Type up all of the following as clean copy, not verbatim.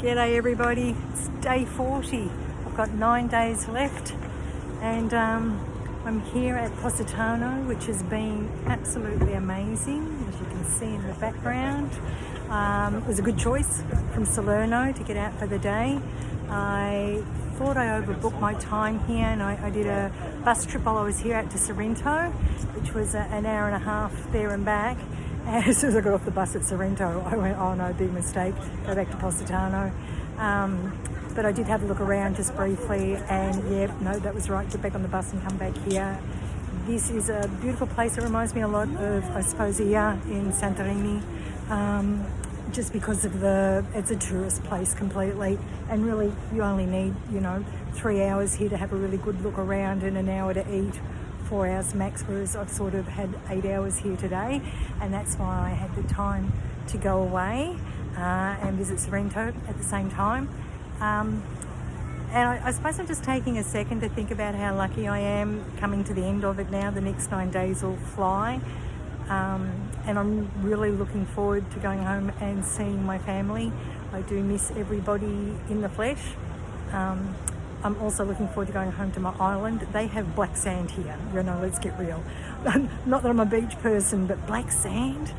G'day everybody, it's day 40. I've got 9 days left and I'm here at Positano, which has been absolutely amazing, as you can see in the background. It was a good choice from Salerno to get out for the day. I thought I overbooked my time here and I did a bus trip while I was here out to Sorrento, which was an hour and a half there and back. And as soon as I got off the bus at Sorrento, I went, oh no, big mistake, go back to Positano. But I did have a look around just briefly and yeah, no, that was right, get back on the bus and come back here. This is a beautiful place. It reminds me a lot of, I suppose, here in Santorini, just because of it's a tourist place completely. And really, you only need, 3 hours here to have a really good look around and an hour to eat. 4 hours max, whereas I've sort of had 8 hours here today, and that's why I had the time to go away and visit Sorrento at the same time. And I suppose I'm just taking a second to think about how lucky I am coming to the end of it now. The next 9 days will fly, and I'm really looking forward to going home and seeing my family. I do miss everybody in the flesh. I'm also looking forward to going home to my island. They have black sand here, let's get real. Not that I'm a beach person, but black sand?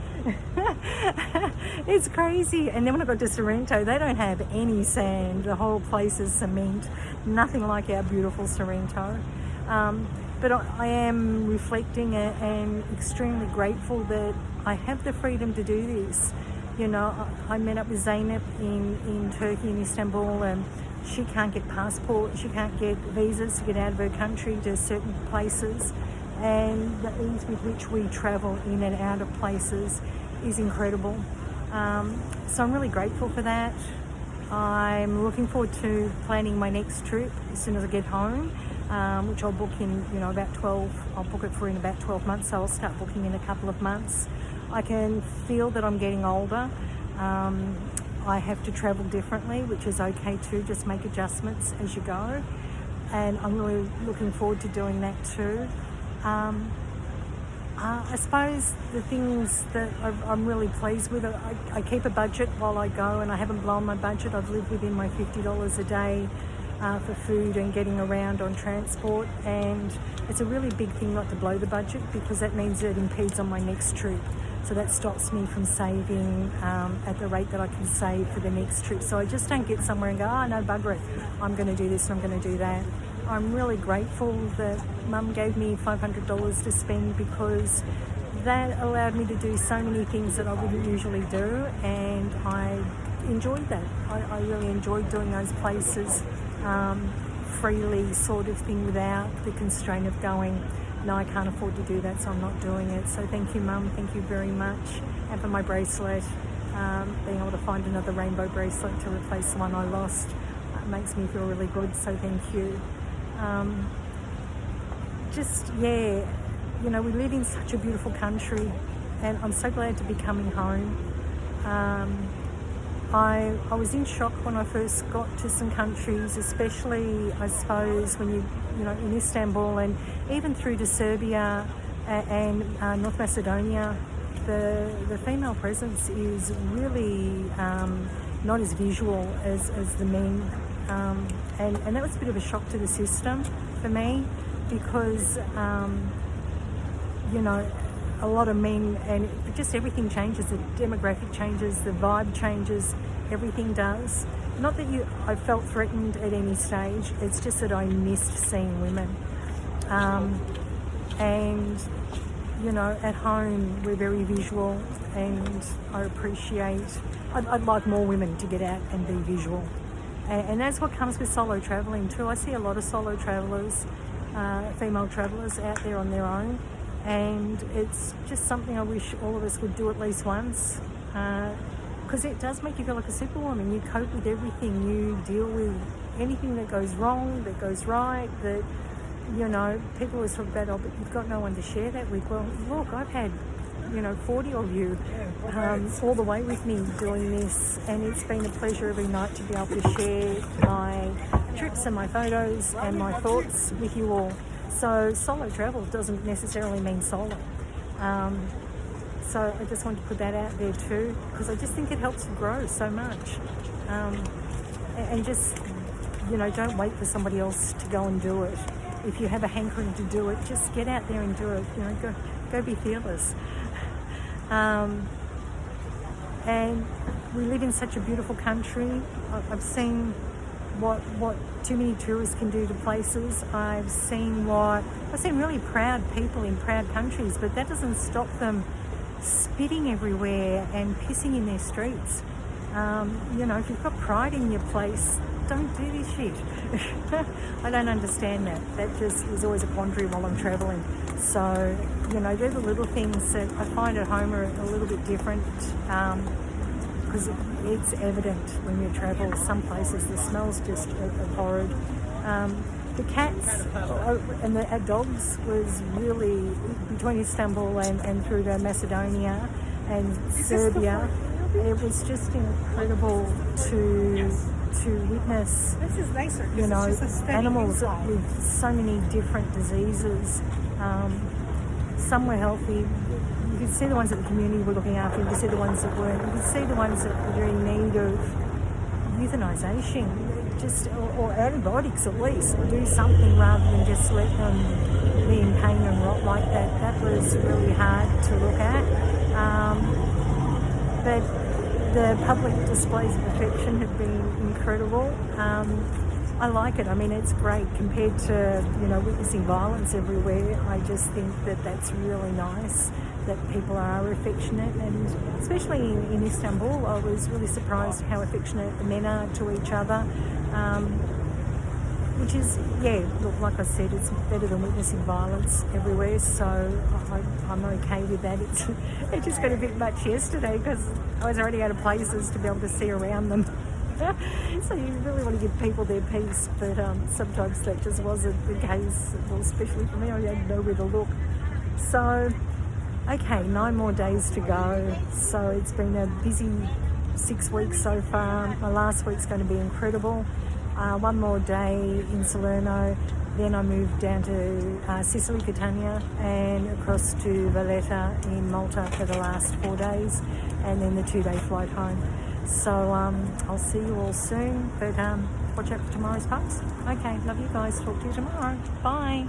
It's crazy. And then when I got to Sorrento, they don't have any sand. The whole place is cement. Nothing like our beautiful Sorrento. But I am reflecting and extremely grateful that I have the freedom to do this. I met up with Zeynep in Turkey, in Istanbul, and she can't get passports, she can't get visas to get out of her country to certain places, and the ease with which we travel in and out of places is incredible. So I'm really grateful for that. I'm looking forward to planning my next trip as soon as I get home, which I'll book in, I'll book it for in about 12 months, so I'll start booking in a couple of months. I can feel that I'm getting older. I have to travel differently, which is okay too, just make adjustments as you go. And I'm really looking forward to doing that too. I suppose the things that I'm really pleased with, I keep a budget while I go, and I haven't blown my budget. I've lived within my $50 a day for food and getting around on transport, and it's a really big thing not to blow the budget, because that means it impedes on my next trip. So that stops me from saving at the rate that I can save for the next trip. So I just don't get somewhere and go, oh no, bugger it, I'm going to do this and I'm going to do that. I'm really grateful that Mum gave me $500 to spend, because that allowed me to do so many things that I wouldn't usually do, and I enjoyed that. I really enjoyed doing those places freely, sort of thing, without the constraint of going, no, I can't afford to do that, so I'm not doing it. So thank you, Mum, thank you very much. And for my bracelet, being able to find another rainbow bracelet to replace the one I lost, makes me feel really good, so thank you. We live in such a beautiful country, and I'm so glad to be coming home. I was in shock when I first got to some countries, especially, I suppose, when in Istanbul and even through to Serbia and North Macedonia. The female presence is really not as visual as the men, and that was a bit of a shock to the system for me, because a lot of men, and just everything changes, the demographic changes, the vibe changes, everything does. Not that I felt threatened at any stage, it's just that I missed seeing women. At home we're very visual, and I appreciate, I'd like more women to get out and be visual. And that's what comes with solo travelling too. I see a lot of solo travellers, female travellers out there on their own, and it's just something I wish all of us would do at least once, because it does make you feel like a superwoman. You cope with everything, you deal with anything that goes wrong, that goes right, that, people always talk about, oh, but you've got no one to share that with. Well, look, I've had 40 of you all the way with me doing this, and it's been a pleasure every night to be able to share my trips and my photos and my thoughts with you all. So solo travel doesn't necessarily mean solo. So I just want to put that out there too, because I just think it helps you grow so much. and just, you know, don't wait for somebody else to go and do it. If you have a hankering to do it, just get out there and do it. You know, go be fearless. And we live in such a beautiful country. I've seen what too many tourists can do to places. I've seen really proud people in proud countries, but that doesn't stop them spitting everywhere and pissing in their streets. You know, if you've got pride in your place, don't do this shit. I don't understand that. That just is always a quandary while I'm travelling. So, you know, they're the little things that I find at home are a little bit different, because it's evident when you travel. Some places the smell's just horrid. The cats and the dogs was really between Istanbul and through to Macedonia and Serbia. It was just incredible to witness. This is nicer. You know, animals inside. with so many different diseases. Some were healthy. You could see the ones that the community were looking after. You could see the ones that weren't. You could see the ones that were in need of euthanization, or antibiotics at least. Do something rather than just let them be in pain and rot like that. That was really hard to look at. But the public displays of affection have been incredible. I like it. I mean, it's great compared to, you know, witnessing violence everywhere. I just think that that's really nice that people are affectionate, and especially in Istanbul, I was really surprised how affectionate the men are to each other. Which is, yeah, look, like I said, it's better than witnessing violence everywhere, so I'm okay with that. It just got a bit much yesterday because I was already out of places to be able to see around them. So you really want to give people their peace, but sometimes that just wasn't the case, well, especially for me. I had nowhere to look. So, okay, 9 more days to go. So it's been a busy 6 weeks so far. My last week's going to be incredible. 1 more day in Salerno, then I moved down to Sicily, Catania, and across to Valletta in Malta for the last 4 days, and then the 2-day flight home. So I'll see you all soon, but watch out for tomorrow's post. Okay, love you guys. Talk to you tomorrow. Bye.